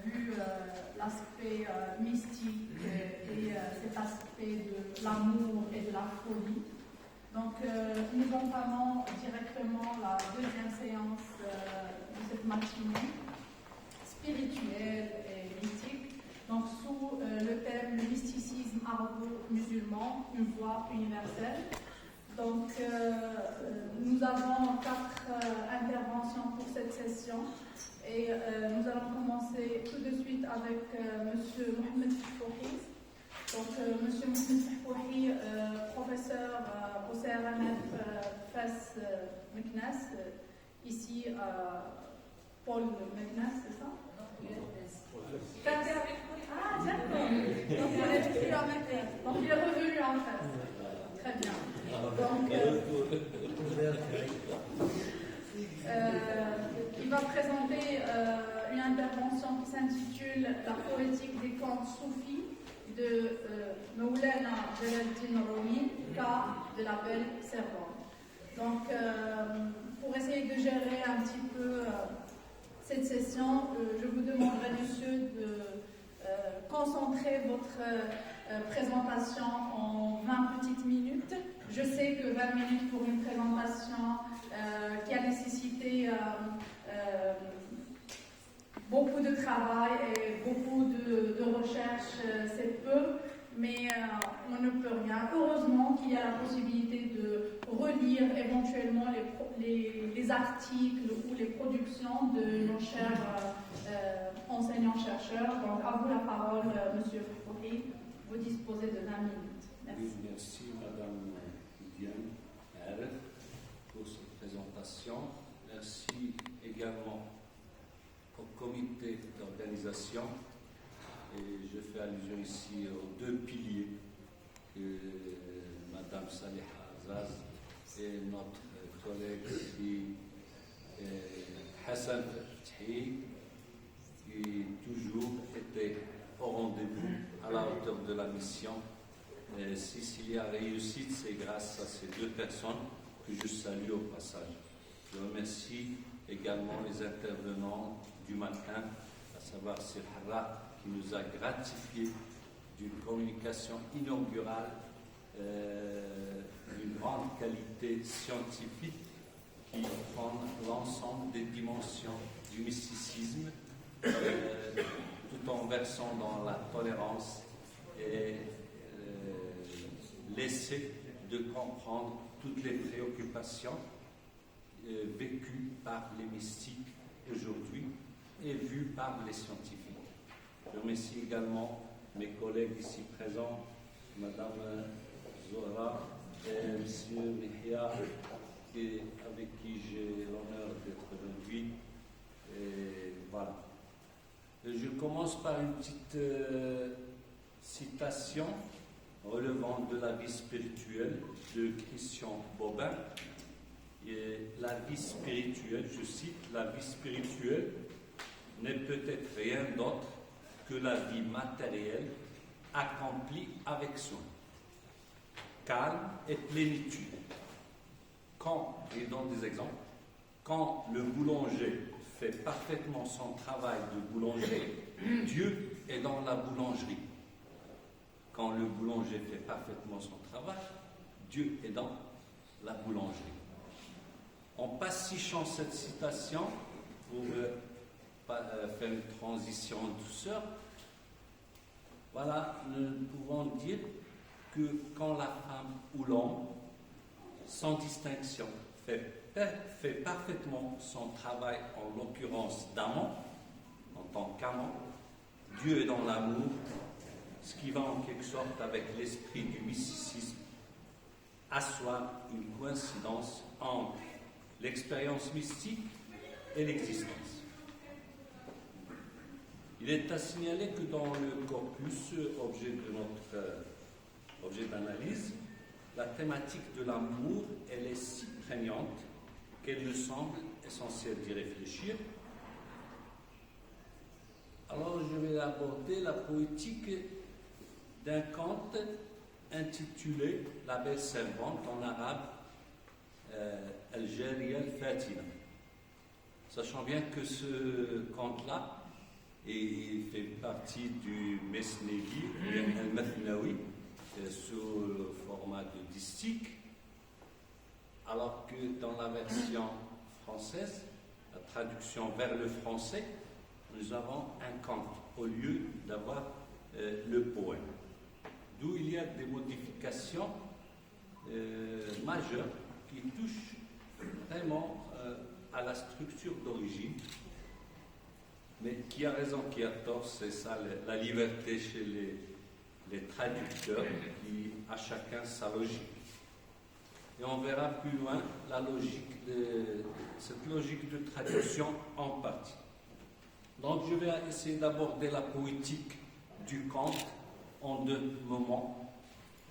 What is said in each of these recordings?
vu l'aspect mystique et cet aspect de l'amour et de la folie. Donc, nous entamons directement la deuxième séance de cette matinée spirituelle et mystique, donc sous le thème le mysticisme arabo-musulman, une voie universelle. Donc, nous avons 4 interventions pour cette session et nous allons commencer tout de suite avec M. Mohamed Fouhi. Donc, M. Mohamed Fouhi, professeur au CRMF FES Meknès, ici à Paul Meknès, c'est ça? Ah, d'accord. Donc, il est plus à Meknès. Donc, il est revenu en fait. Très bien. Donc, il va présenter une intervention qui s'intitule La poétique des contes soufis de Maulana Jalaluddin Rumi, cas de la belle servante. Donc, pour essayer de gérer un petit peu cette session, je vous demanderai, monsieur, de concentrer votre présentation en 20 petites minutes. Je sais que 20 minutes pour une présentation qui a nécessité beaucoup de travail et beaucoup de recherche, c'est peu, mais on ne peut rien. Heureusement qu'il y a la possibilité de relire éventuellement les articles ou les productions de nos chers enseignants-chercheurs. Donc, à vous la parole, monsieur Fouhi. Vous disposez de 20 minutes. Merci. Oui, merci, madame Diane Aref, pour cette présentation. Merci également au comité d'organisation. Et je fais allusion ici aux 2 piliers que madame Saliha Azaz et notre collègue Hassan Fathi, qui toujours était au rendez-vous, à la hauteur de la mission. S'il y a réussite, c'est grâce à ces 2 personnes que je salue au passage. Je remercie également les intervenants du matin, à savoir Sir Harra, qui nous a gratifié d'une communication inaugurale d'une grande qualité scientifique qui prend l'ensemble des dimensions du mysticisme, tout en versant dans la tolérance et l'essai de comprendre toutes les préoccupations vécues par les mystiques aujourd'hui et vues par les scientifiques. Je remercie également mes collègues ici présents, Madame Zora et Monsieur Mihia, avec qui j'ai l'honneur d'être aujourd'hui. Et voilà. Je commence par une petite citation relevant de la vie spirituelle de Christian Bobin. Et la vie spirituelle, je cite, la vie spirituelle n'est peut-être rien d'autre que la vie matérielle accomplie avec soin, calme et plénitude. Quand, et dans des exemples, quand le boulanger fait parfaitement son travail de boulanger, Dieu est dans la boulangerie. Quand le boulanger fait parfaitement son travail, Dieu est dans la boulangerie. En pastichant cette citation, pour faire une transition en douceur, voilà, nous pouvons dire que quand la femme ou l'homme, sans distinction, fait parfaitement son travail, en l'occurrence d'amant, en tant qu'amant, Dieu est dans l'amour, ce qui va en quelque sorte avec l'esprit du mysticisme, asseoir une coïncidence entre l'expérience mystique et l'existence. Il est à signaler que dans le corpus, objet de notre objet d'analyse, la thématique de l'amour, elle est si prégnante qu'elle nous semble essentiel d'y réfléchir. Alors je vais aborder la poétique d'un conte intitulé La belle servante, en arabe Al-Jariya al-Fatina. Sachant bien que ce conte-là et il fait partie du Mesnevi, al-Mathnawi, sous le format de distique, alors que dans la version française, la traduction vers le français, nous avons un conte au lieu d'avoir le poème. D'où il y a des modifications majeures qui touchent vraiment à la structure d'origine. Mais qui a raison, qui a tort, c'est ça, la liberté chez les traducteurs, qui a chacun sa logique. Et on verra plus loin la logique cette logique de traduction en partie. Donc je vais essayer d'aborder la poétique du conte en deux moments.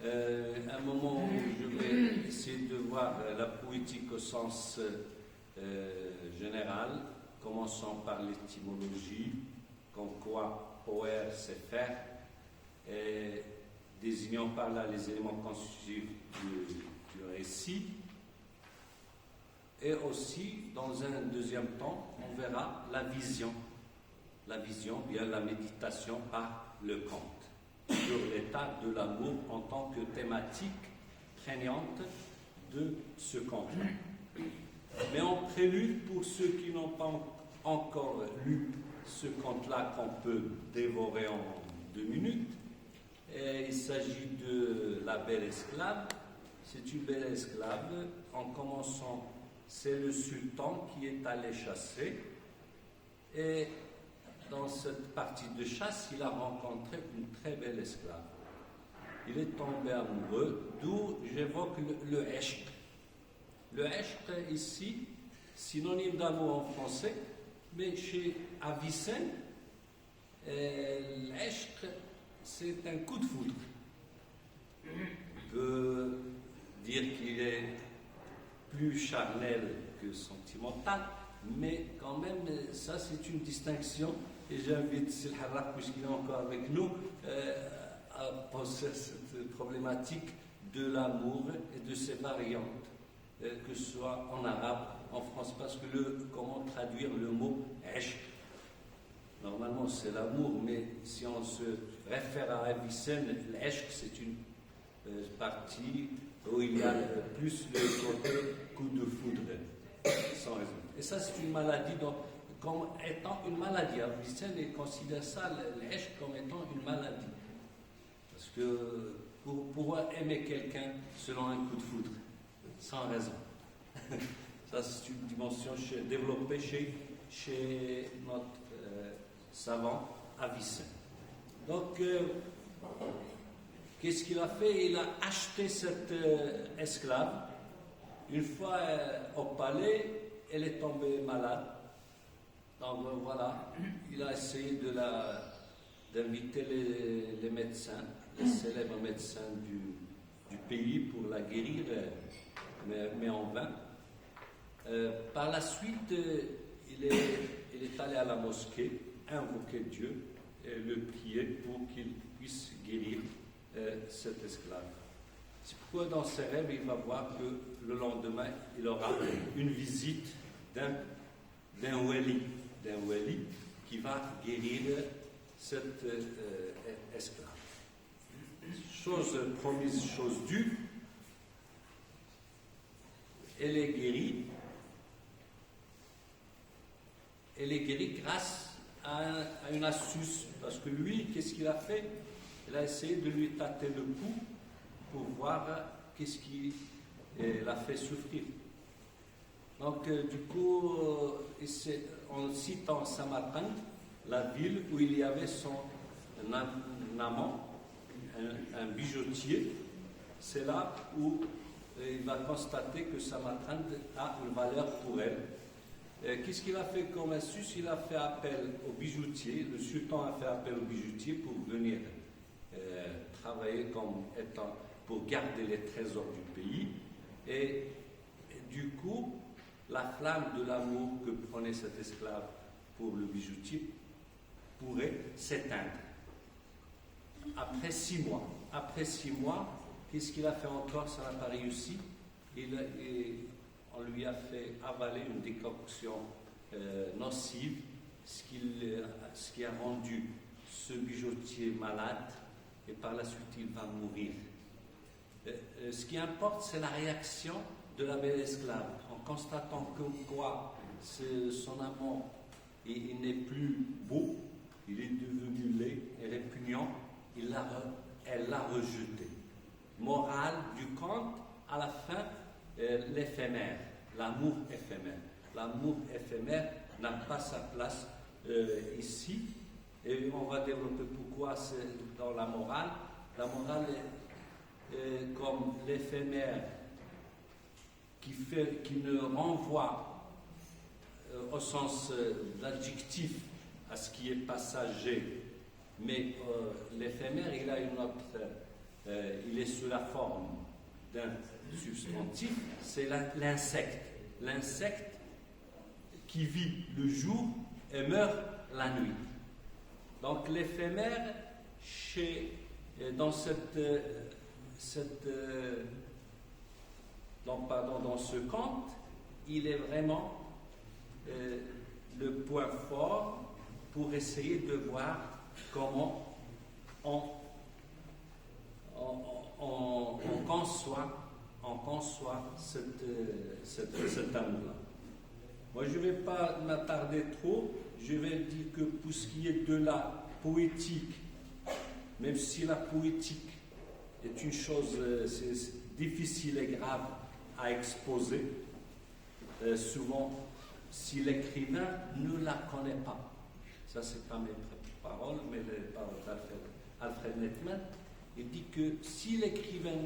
Un moment où je vais essayer de voir la poétique au sens général, commençant par l'étymologie, comme quoi poer c'est faire, et désignant par là les éléments constitutifs du récit. Et aussi, dans un deuxième temps, on verra la vision, bien la méditation par le conte, sur l'état de l'amour en tant que thématique prégnante de ce conte-là. Mais en prélude, pour ceux qui n'ont pas encore lu ce conte-là qu'on peut dévorer en 2 minutes, il s'agit de la belle esclave. C'est une belle esclave. En commençant, c'est le sultan qui est allé chasser. Et dans cette partie de chasse, il a rencontré une très belle esclave. Il est tombé amoureux, d'où j'évoque le ishq. Le ishq, ici, synonyme d'amour en français, mais chez Avicenne, l'ishq, c'est un coup de foudre. On peut dire qu'il est plus charnel que sentimental, mais quand même, ça c'est une distinction, et j'invite Sil Harraf, puisqu'il est encore avec nous, à penser à cette problématique de l'amour et de ses variantes, que ce soit en arabe, en français, parce que comment traduire le mot ishq? Normalement c'est l'amour, mais si on se réfère à Avicenne, l'ishq c'est une partie où il y a plus le côté coup de foudre, sans raison. Et ça c'est une maladie, donc, comme étant une maladie. Avicenne considère ça, l'ishq, comme étant une maladie. Parce que pour pouvoir aimer quelqu'un selon un coup de foudre, sans raison. Ça c'est une dimension développée chez notre savant Avicenne. Donc, qu'est-ce qu'il a fait? Il a acheté cette esclave. Une fois au palais, elle est tombée malade. Donc voilà, il a essayé d'inviter les médecins, les célèbres médecins du pays pour la guérir, mais en vain. Par la suite, il est allé à la mosquée, invoquer Dieu et le prier pour qu'il puisse guérir cet esclave. C'est pourquoi dans ses rêves, il va voir que le lendemain, il aura une visite d'un wali qui va guérir cet esclave. Chose promise, chose due, elle est guérie. Elle est guérie grâce à une astuce, parce que lui, qu'est-ce qu'il a fait? Il a essayé de lui tâter le pouls pour voir qu'est-ce qui l'a fait souffrir. Donc, du coup, en citant Samarcande, la ville où il y avait son amant, un bijoutier, c'est là où il va constater que Samarcande a une valeur pour elle. Qu'est-ce qu'il a fait comme astuce? Il a fait appel au bijoutier, le sultan a fait appel au bijoutier pour venir travailler pour garder les trésors du pays. Et du coup, la flamme de l'amour que prenait cet esclave pour le bijoutier pourrait s'éteindre. Après 6 mois, qu'est-ce qu'il a fait encore? Ça n'a pas réussi. On lui a fait avaler une décoction nocive ce qui a rendu ce bijoutier malade, et par la suite il va mourir. Ce qui importe, c'est la réaction de la belle esclave, en constatant que quoi son amant il n'est plus beau, il est devenu laid et répugnant, elle l'a rejeté. Morale du conte, à la fin, l'éphémère, l'amour éphémère. L'amour éphémère n'a pas sa place ici, et on va développer pourquoi c'est dans la morale. La morale est comme l'éphémère qui ne renvoie au sens d'adjectif à ce qui est passager, mais l'éphémère il a une autre, il est sous la forme d'un substantif, c'est l'insecte. L'insecte qui vit le jour et meurt la nuit. Donc l'éphémère, dans ce conte, il est vraiment le point fort pour essayer de voir comment on conçoit cet amour-là. Moi, je ne vais pas m'attarder trop, je vais dire que pour ce qui est de la poétique, même si la poétique est une chose difficile et grave à exposer, souvent, si l'écrivain ne la connaît pas, ça c'est pas mes paroles, mais les paroles d'Alfred Netman, il dit que si l'écrivain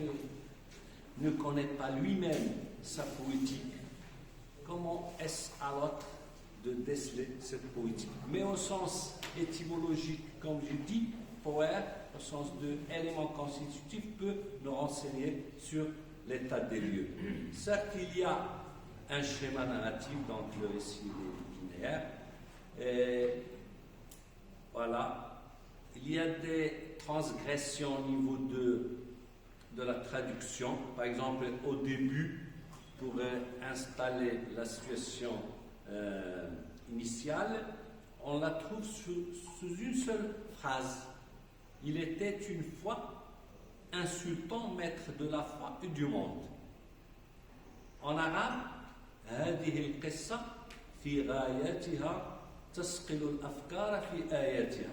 ne connaît pas lui-même sa poétique, comment est-ce à l'autre de déceler cette poétique? Mais au sens étymologique, comme je dis, poète, au sens d'élément constitutif, peut nous renseigner sur l'état des lieux. Certes, il y a un schéma narratif dans le récit linéaire, et voilà, il y a des transgressions au niveau de la traduction. Par exemple, au début, pour installer la situation initiale, on la trouve sous une seule phrase. Il était une fois insultant maître de la foi et du monde. En arabe, هذه القصة في غاياتها تسقل الأفكار في آياتها.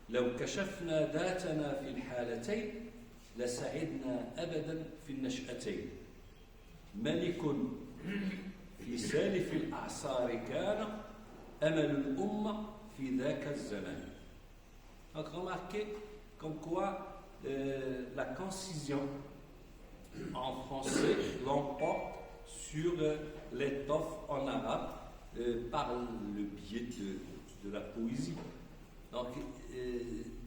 لو كشفنا ذاتنا في الحالتين لسعدنا أبدا في النشأتين. ملك في سالف الأعصار كان أمل الأمة في ذاك الزمان. Donc remarquez comme quoi la concision en français l'emporte sur l'étoffe en arabe par le biais de la poésie. Donc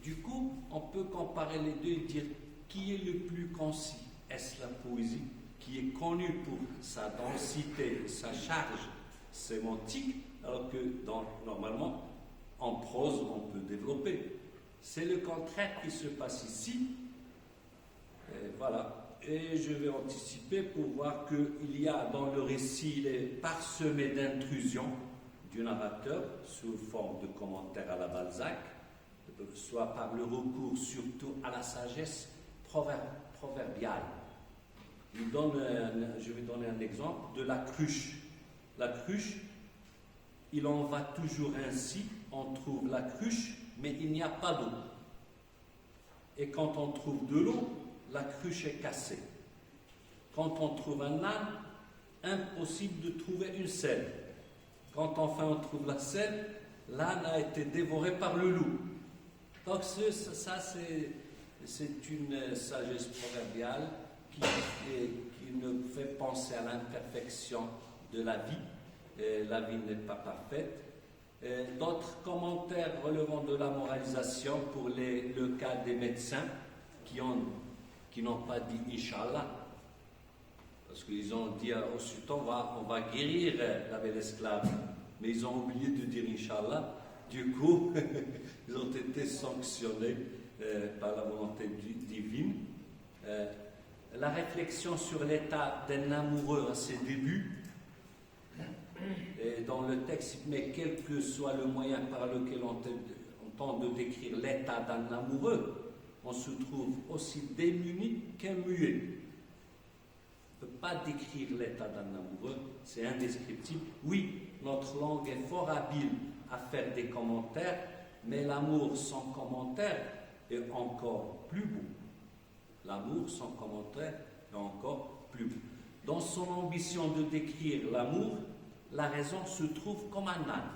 du coup on peut comparer les deux et dire qui est le plus concis? Est-ce la poésie qui est connue pour sa densité, sa charge sémantique, alors que normalement en prose on peut développer? C'est le contraire qui se passe ici. Voilà. Et je vais anticiper pour voir qu'il y a dans le récit, il est parsemé d'intrusions du narrateur sous forme de commentaires à la Balzac, soit par le recours surtout à la sagesse proverbiale. Je vais donner un exemple de la cruche. La cruche, il en va toujours ainsi, on trouve la cruche, mais il n'y a pas d'eau. Et quand on trouve de l'eau, la cruche est cassée. Quand on trouve un âne, impossible de trouver une selle. Quand enfin on trouve la selle, l'âne a été dévoré par le loup. Donc ça c'est une sagesse proverbiale qui nous fait penser à l'imperfection de la vie. La vie n'est pas parfaite. D'autres commentaires relevant de la moralisation pour le cas des médecins qui n'ont pas dit Inch'Allah, parce qu'ils ont dit au sultan on va guérir la belle esclave, mais ils ont oublié de dire Inch'Allah. Du coup, ils ont été sanctionnés par la volonté divine. La réflexion sur l'état d'un amoureux à ses débuts, et dans le texte, mais quel que soit le moyen par lequel on tente de décrire l'état d'un amoureux, on se trouve aussi démuni qu'un muet. On ne peut pas décrire l'état d'un amoureux, c'est indescriptible. Oui, notre langue est fort habile à faire des commentaires, mais l'amour sans commentaire est encore plus beau. L'amour sans commentaire est encore plus beau. Dans son ambition de décrire l'amour, la raison se trouve comme un âne,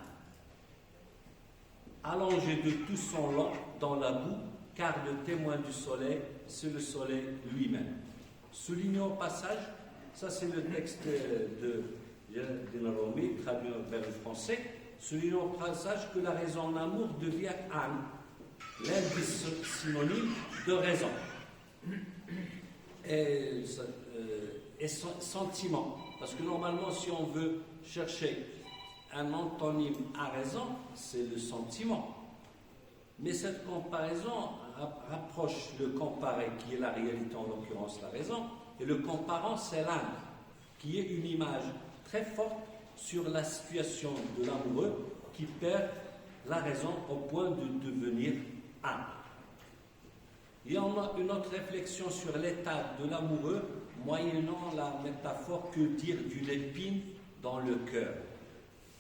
allongé de tout son long dans la boue, car le témoin du soleil, c'est le soleil lui-même. Soulignons au passage, ça c'est le texte de Romy, traduit vers le français, soulignons au passage que la raison d'amour devient âne, l'un des synonymes de raison. Et sentiment. Parce que normalement, si on veut chercher un antonyme à raison, c'est le sentiment. Mais cette comparaison rapproche le comparé, qui est la réalité, en l'occurrence la raison, et le comparant, c'est l'âne, qui est une image très forte sur la situation de l'amoureux qui perd la raison au point de devenir âne. Il y a une autre réflexion sur l'état de l'amoureux, moyennant la métaphore que dire d'une épine dans le cœur.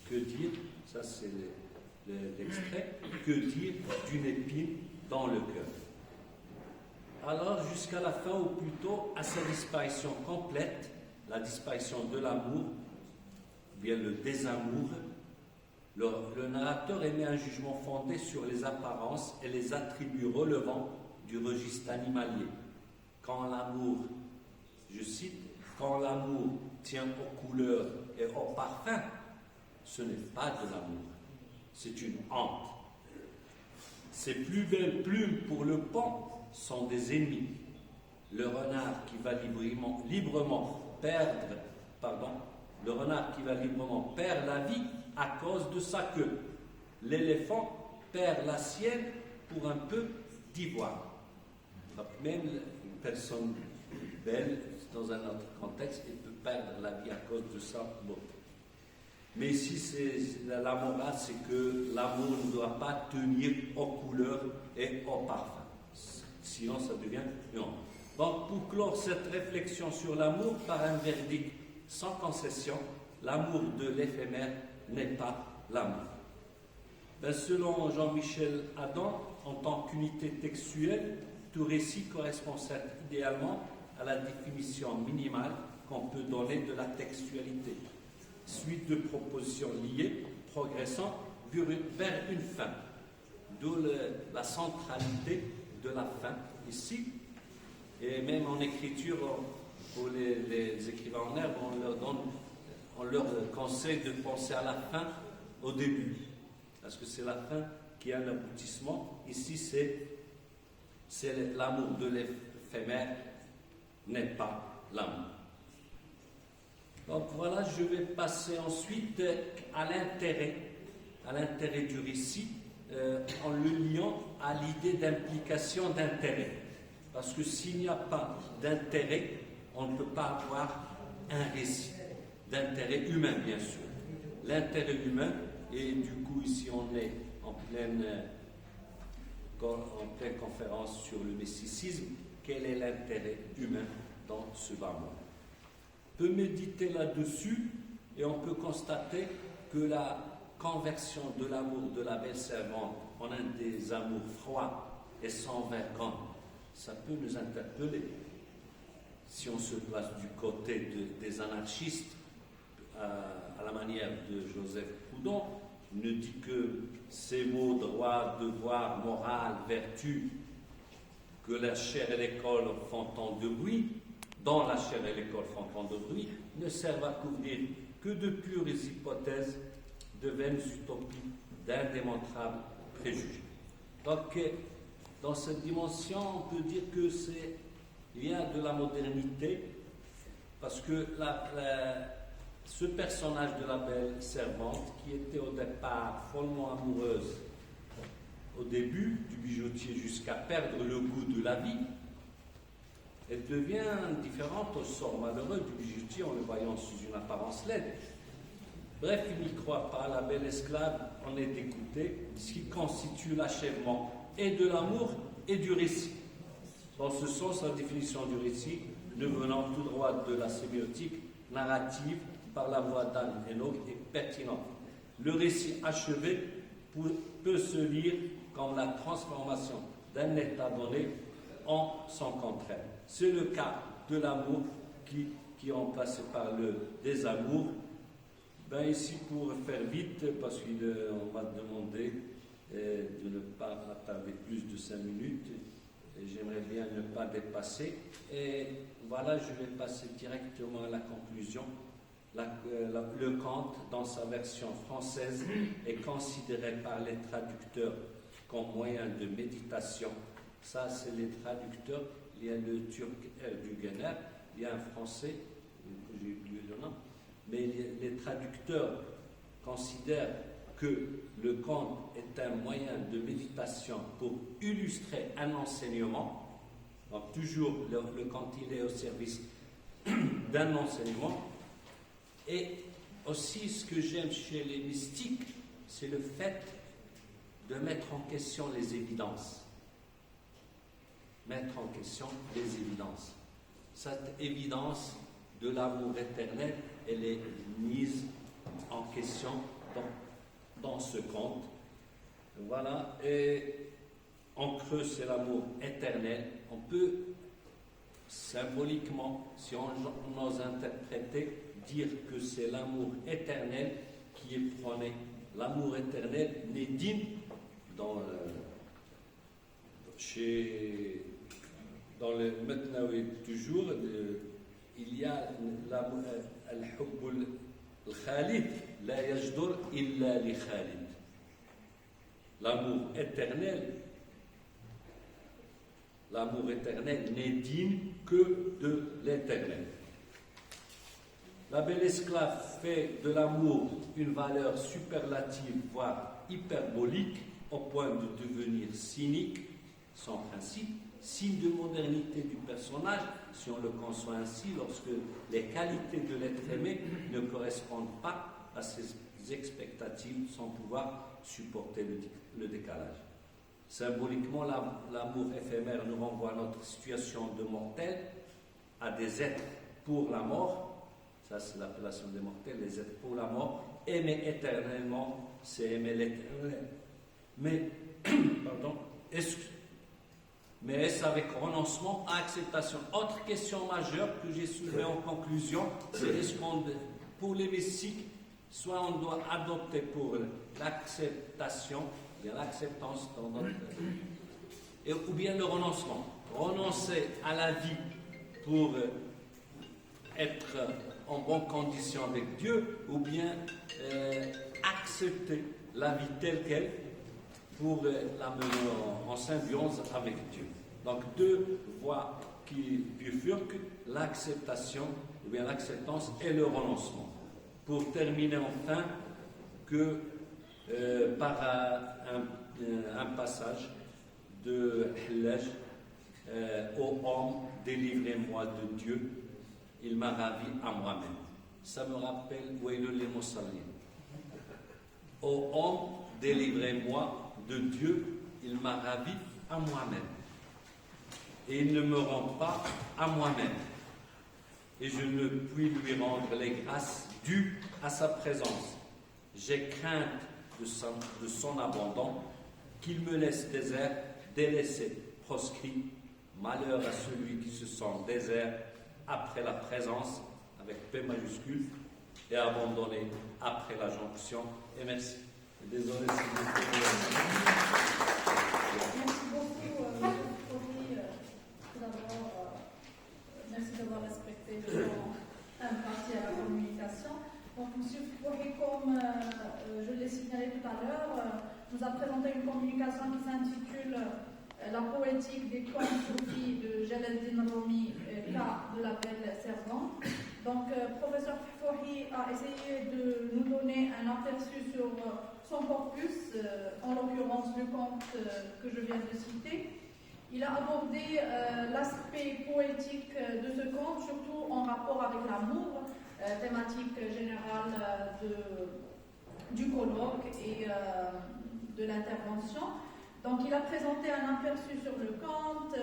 Que dire, ça c'est l'extrait, que dire d'une épine dans le cœur. Alors jusqu'à la fin, ou plutôt à sa disparition complète, la disparition de l'amour, bien le désamour, le narrateur émet un jugement fondé sur les apparences et les attributs relevant du registre animalier. Quand l'amour, je cite, quand l'amour tient aux couleurs et au parfum, ce n'est pas de l'amour, c'est une honte. Ses plus belles plumes pour le pont sont des ennemis. Le renard qui va librement perdre la vie à cause de sa queue. L'éléphant perd la sienne pour un peu d'ivoire. Même une personne belle, dans un autre contexte, elle peut perdre la vie à cause de sa beauté. Mais ici, la morale, c'est que l'amour ne doit pas tenir aux couleurs et aux parfums. Sinon, ça devient une honte. Donc, pour clore cette réflexion sur l'amour par un verdict sans concession, l'amour de l'éphémère n'est pas l'amour. Selon Jean-Michel Adam, en tant qu'unité textuelle, tout récit correspond idéalement à la définition minimale qu'on peut donner de la textualité. Suite de propositions liées, progressant vers une fin. D'où la centralité de la fin ici. Et même en écriture, pour les écrivains en herbe, on leur conseille de penser à la fin au début. Parce que c'est la fin qui a l'aboutissement. Ici, c'est l'amour de l'éphémère n'est pas l'amour. Donc voilà, je vais passer ensuite à l'intérêt du récit, en le liant à l'idée d'implication d'intérêt. Parce que s'il n'y a pas d'intérêt, on ne peut pas avoir un récit. D'intérêt humain, bien sûr. L'intérêt humain, et du coup ici on est en pleine conférence sur le mysticisme, quel est l'intérêt humain dans ce bas monde. On peut méditer là-dessus et on peut constater que la conversion de l'amour de la belle servante en un des amours froids et sans vergogne, ça peut nous interpeller. Si on se place du côté des anarchistes, à la manière de Joseph Proudhon, il ne dit que ces mots droit, devoir, morale, vertu, que la chair et l'école font tant de bruit, dont la chair et l'école font tant de bruit, ne servent à couvrir que de pures hypothèses, de vaines utopies, d'indémontrables préjugés. Donc, dans cette dimension, on peut dire que il y a de la modernité, parce que ce personnage de la belle servante, qui était au départ follement amoureuse au début du bijoutier jusqu'à perdre le goût de la vie, elle devient différente au sort malheureux du bijoutier en le voyant sous une apparence laide. Bref, il n'y croit pas, la belle esclave en est dégoûtée, ce qui constitue l'achèvement et de l'amour et du récit. Dans ce sens, la définition du récit, ne venant tout droit de la sémiotique narrative par la voix d'Anne Enoch, est pertinente. Le récit achevé peut se lire comme la transformation d'un état donné en son contraire. C'est le cas de l'amour qui est remplacé par le désamour. Ici, pour faire vite, parce qu'on m'a demandé de ne pas attarder plus de 5 minutes, et j'aimerais bien ne pas dépasser. Et voilà, je vais passer directement à la conclusion. Le conte, dans sa version française, est considéré par les traducteurs comme moyen de méditation. Ça, c'est les traducteurs. Il y a le turc Erdugener, il y a un français, j'ai oublié le nom, mais les traducteurs considèrent que le conte est un moyen de méditation pour illustrer un enseignement. Donc toujours, le conte, il est au service d'un enseignement. Et aussi, ce que j'aime chez les mystiques, c'est le fait de mettre en question les évidences. Mettre en question les évidences. Cette évidence de l'amour éternel, elle est mise en question dans ce conte. Voilà. Et en creux, c'est l'amour éternel. On peut symboliquement, si on ose interpréter, dire que c'est l'amour éternel qui est prôné. L'amour éternel n'est digne dans le Metnawi toujours, il y a al-hubb al-khalid la yajdur illa li khalid. L'amour éternel n'est digne que de l'éternel. La belle esclave fait de l'amour une valeur superlative, voire hyperbolique, au point de devenir cynique, sans principe, signe de modernité du personnage, si on le conçoit ainsi, lorsque les qualités de l'être aimé ne correspondent pas à ses expectatives sans pouvoir supporter le décalage. Symboliquement, l'amour éphémère nous renvoie à notre situation de mortel, à des êtres pour la mort. Ça, c'est l'appellation des mortels, les êtres pour la mort. Aimer éternellement, c'est aimer l'éternel. Mais, est-ce avec renoncement à acceptation? Autre question majeure que j'ai soulevée en conclusion, c'est est-ce qu'on, pour les mystiques, soit on doit adopter pour l'acceptation, bien l'acceptance dans notre ou bien le renoncement. Renoncer à la vie pour être en bonne condition avec Dieu, ou bien accepter la vie telle qu'elle pour la mener en symbiose avec Dieu. Donc deux voies qui bifurquent, l'acceptation, ou bien l'acceptance et le renoncement. Pour terminer enfin par un passage de Hallaj, ô homme, délivrez-moi de Dieu, il m'a ravi à moi-même. Ça me rappelle Wailul lil Musallin. Ô homme, délivrez-moi de Dieu, il m'a ravi à moi-même. Et il ne me rend pas à moi-même. Et je ne puis lui rendre les grâces dues à sa présence. J'ai crainte de son abandon, qu'il me laisse désert, délaissé, proscrit. Malheur à celui qui se sent désert après la présence, avec P majuscule, et abandonné après la jonction. Et merci. Désolé si vous Merci beaucoup, tout d'abord, merci d'avoir respecté le temps imparti à la communication. Donc, M. Foury, comme je l'ai signalé tout à l'heure, nous a présenté une communication qui s'intitule La poétique des contes soufis de Jalaluddin Rumi, cas de la belle servante. Donc, professeur Foury a essayé de nous donner un aperçu sur son corpus, en l'occurrence le conte que je viens de citer. Il a abordé l'aspect poétique de ce conte, surtout en rapport avec l'amour, thématique générale du colloque et de l'intervention. Donc il a présenté un aperçu sur le conte,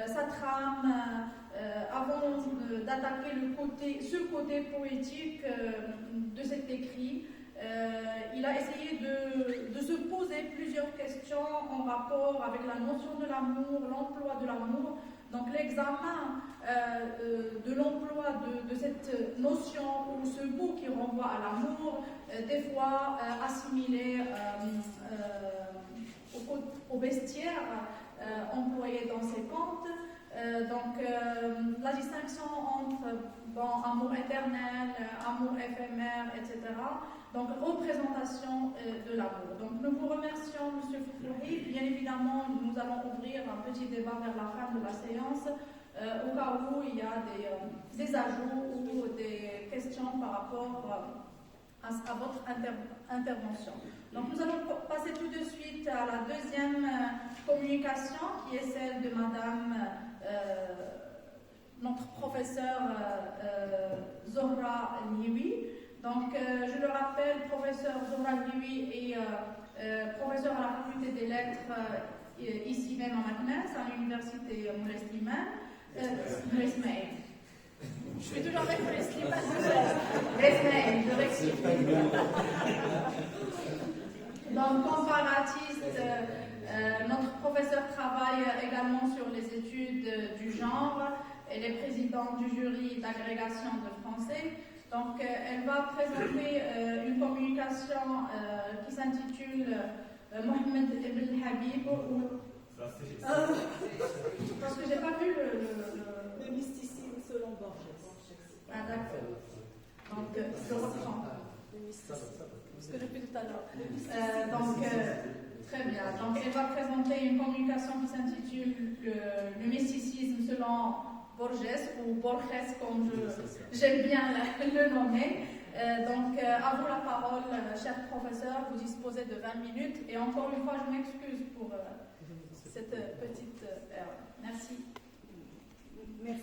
sa trame, avant d'attaquer ce côté poétique de cet écrit. Il a essayé de se poser plusieurs questions en rapport avec la notion de l'amour, l'emploi de l'amour. Donc l'examen de l'emploi de cette notion ou ce mot qui renvoie à l'amour, des fois assimilé au bestiaire employé dans ces contes. La distinction entre amour éternel, amour éphémère, etc. Donc, représentation de l'amour. Donc, nous vous remercions, M. Foukouri. Bien évidemment, nous allons ouvrir un petit débat vers la fin de la séance, au cas où il y a des ajouts ou des questions par rapport à votre intervention. Donc, nous allons passer tout de suite à la deuxième communication, qui est celle de Madame notre professeure Zohra Liwi. Donc, je le rappelle, professeur Zohra Liwi est professeur à la faculté des lettres ici même à Meknès, à l'université Moulay Slimane. Je suis toujours avec Moulay Slimane, je rectifie. Donc, comparatiste, notre professeur travaille également sur les études du genre. Elle est présidente du jury d'agrégation de français. Donc, elle va présenter une communication qui s'intitule Mohamed Ibn Habib. Parce que je n'ai pas vu le mysticisme selon Borges. Ah, d'accord. Donc, je reprends. Le mysticisme. Ce que depuis tout à l'heure. Très bien. Donc, elle va présenter une communication qui s'intitule le mysticisme selon Borges, ou Borges, comme j'aime bien le nommer. À vous la parole, cher professeur. Vous disposez de 20 minutes. Et encore une fois, je m'excuse pour cette petite erreur. Merci. Merci.